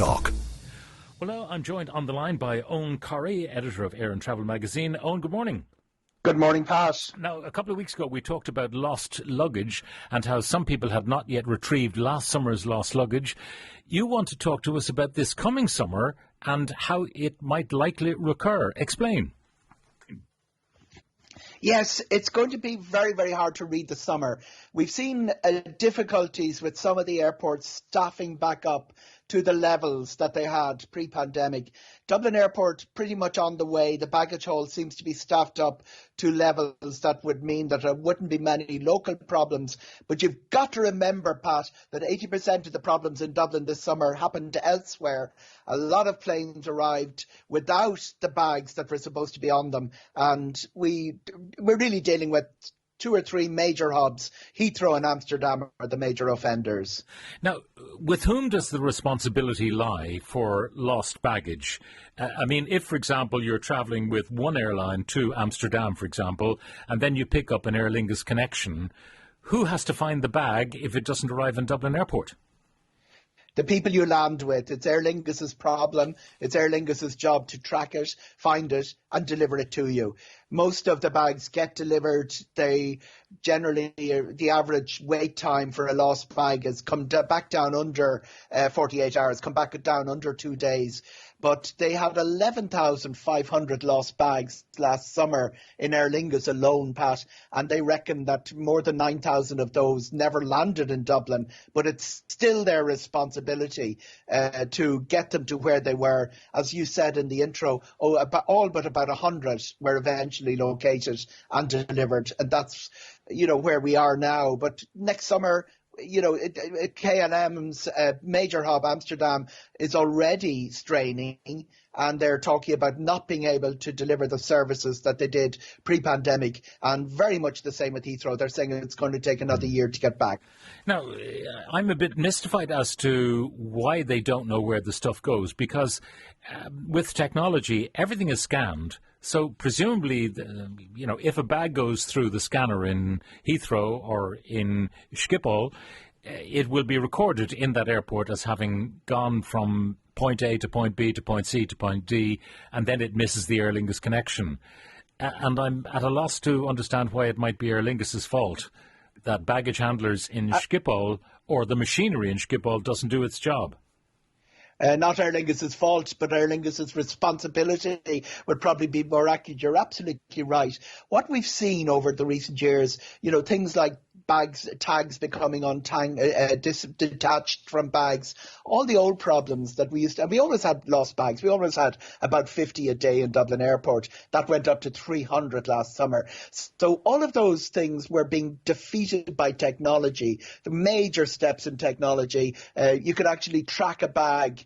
Talk. Well, now I'm joined on the line by Eoghan Corry, editor of Air and Travel magazine. Eoghan, good morning. Good morning, Pat. Now, a couple of weeks ago we talked about lost luggage and how some people have not yet retrieved last summer's lost luggage. You want to talk to us about this coming summer and how it might likely recur. Explain. Yes, it's going to be very, very hard to read the summer. We've seen difficulties with some of the airports staffing back up to the levels that they had pre-pandemic. Dublin Airport pretty much on the way. The baggage hold seems to be staffed up to levels that would mean that there wouldn't be many local problems. But you've got to remember, Pat, that 80% of the problems in Dublin this summer happened elsewhere. A lot of planes arrived without the bags that were supposed to be on them. And we're really dealing with two or three major hubs. Heathrow and Amsterdam are the major offenders. Now, with whom does the responsibility lie for lost baggage? I mean, if, for example, you're travelling with one airline to Amsterdam, for example, and then you pick up an Aer Lingus connection, who has to find the bag if it doesn't arrive in Dublin Airport? The people you land with. It's Aer Lingus's problem. It's Aer Lingus's job to track it, find it and deliver it to you. Most of the bags get delivered. They generally, the average wait time for a lost bag has come back down under 48 hours, come back down under 2 days. But they had 11,500 lost bags last summer in Aer Lingus alone, Pat, and they reckon that more than 9,000 of those never landed in Dublin. But it's still their responsibility to get them to where they were. As you said in the intro, all but about 100 were eventually located and delivered, and that's where we are now. But next summer, KLM's major hub, Amsterdam, is already straining, and they're talking about not being able to deliver the services that they did pre-pandemic, and very much the same with Heathrow. They're saying it's going to take another year to get back. Now, I'm a bit mystified as to why they don't know where the stuff goes, because with technology, everything is scanned. So presumably, if a bag goes through the scanner in Heathrow or in Schiphol, it will be recorded in that airport as having gone from point A to point B to point C to point D, and then it misses the Aer Lingus connection. And I'm at a loss to understand why it might be Aer Lingus's fault that baggage handlers in Schiphol or the machinery in Schiphol doesn't do its job. Not Aer Lingus's fault, but Aer Lingus's responsibility would probably be more accurate. You're absolutely right. What we've seen over the recent years, things like tags becoming detached from bags, all the old problems that we used to, and we always had lost bags. We always had about 50 a day in Dublin Airport. That went up to 300 last summer. So all of those things were being defeated by technology. The major steps in technology, you could actually track a bag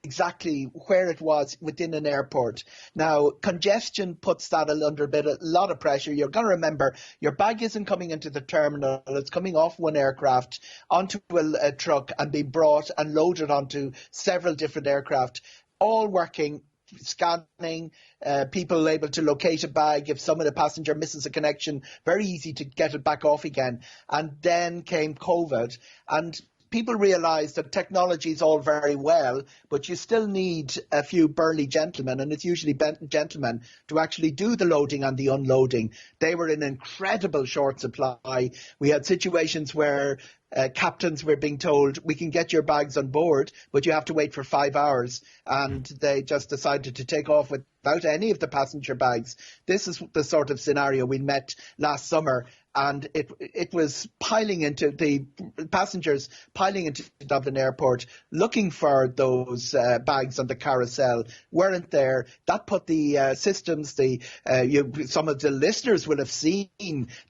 exactly where it was within an airport. Now, congestion puts that under a lot of pressure. You're going to remember your bag isn't coming into the terminal. It's coming off one aircraft onto a truck and being brought and loaded onto several different aircraft, all working, scanning, people able to locate a bag. If a passenger misses a connection, very easy to get it back off again. And then came COVID, and people realised that technology is all very well, but you still need a few burly gentlemen, and it's usually gentlemen, to actually do the loading and the unloading. They were in incredible short supply. We had situations where captains were being told, we can get your bags on board, but you have to wait for 5 hours. And they just decided to take off without any of the passenger bags. This is the sort of scenario we met last summer. And it was piling into the passengers, piling into Dublin Airport, looking for those bags on the carousel, weren't there. That put the systems, some of the listeners will have seen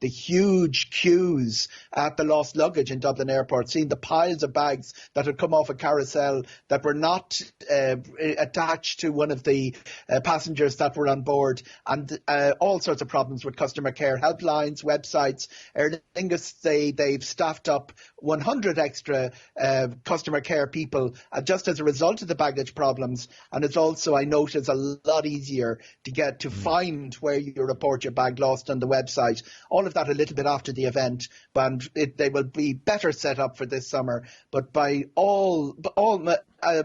the huge queues at the lost luggage in Dublin Airport, seen the piles of bags that had come off a carousel that were not attached to one of the passengers that were on board, and all sorts of problems with customer care helplines, websites. Aer Lingus, they've staffed up 100 extra customer care people just as a result of the baggage problems. And it's also, I notice, a lot easier to get to find where you report your bag lost on the website. All of that a little bit after the event, but they will be better set up for this summer. But by all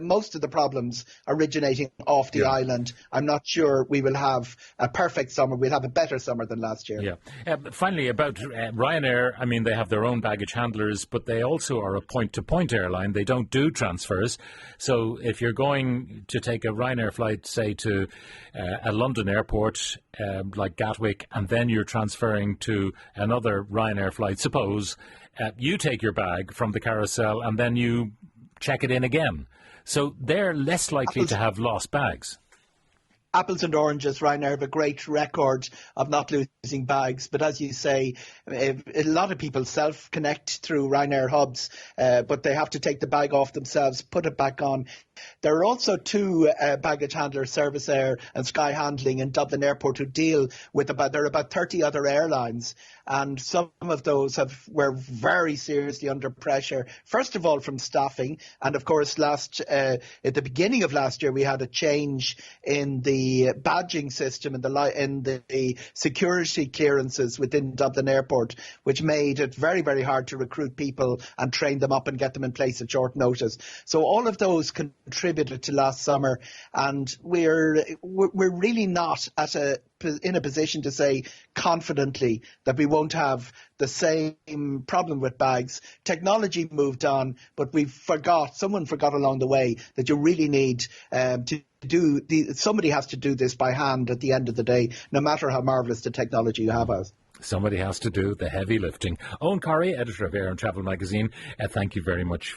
most of the problems originating off the island, I'm not sure we will have a perfect summer. We'll have a better summer than last year. Yeah. Finally, about Ryanair, I mean, they have their own baggage handlers, but they also are a point-to-point airline. They don't do transfers. So if you're going to take a Ryanair flight, say, to a London airport like Gatwick, and then you're transferring to another Ryanair flight, suppose, you take your bag from the carousel and then you check it in again. So they're less likely to have lost bags. Apples and oranges, Ryanair have a great record of not losing bags. But as you say, a lot of people self-connect through Ryanair hubs, but they have to take the bag off themselves, put it back on. There are also two baggage handlers, Service Air and Sky Handling in Dublin Airport, who deal with there are about 30 other airlines. And some of those were very seriously under pressure, first of all from staffing. And of course, at the beginning of last year, we had a change in the badging system and the security clearances within Dublin Airport, which made it very, very hard to recruit people and train them up and get them in place at short notice. So all of those contributed to last summer, and we're really not in a position to say confidently that we won't have the same problem with bags. Technology moved on, but someone forgot along the way that you really need somebody has to do this by hand at the end of the day, no matter how marvellous the technology you have. Somebody has to do the heavy lifting. Eoghan Corry, editor of Air and Travel magazine, thank you very much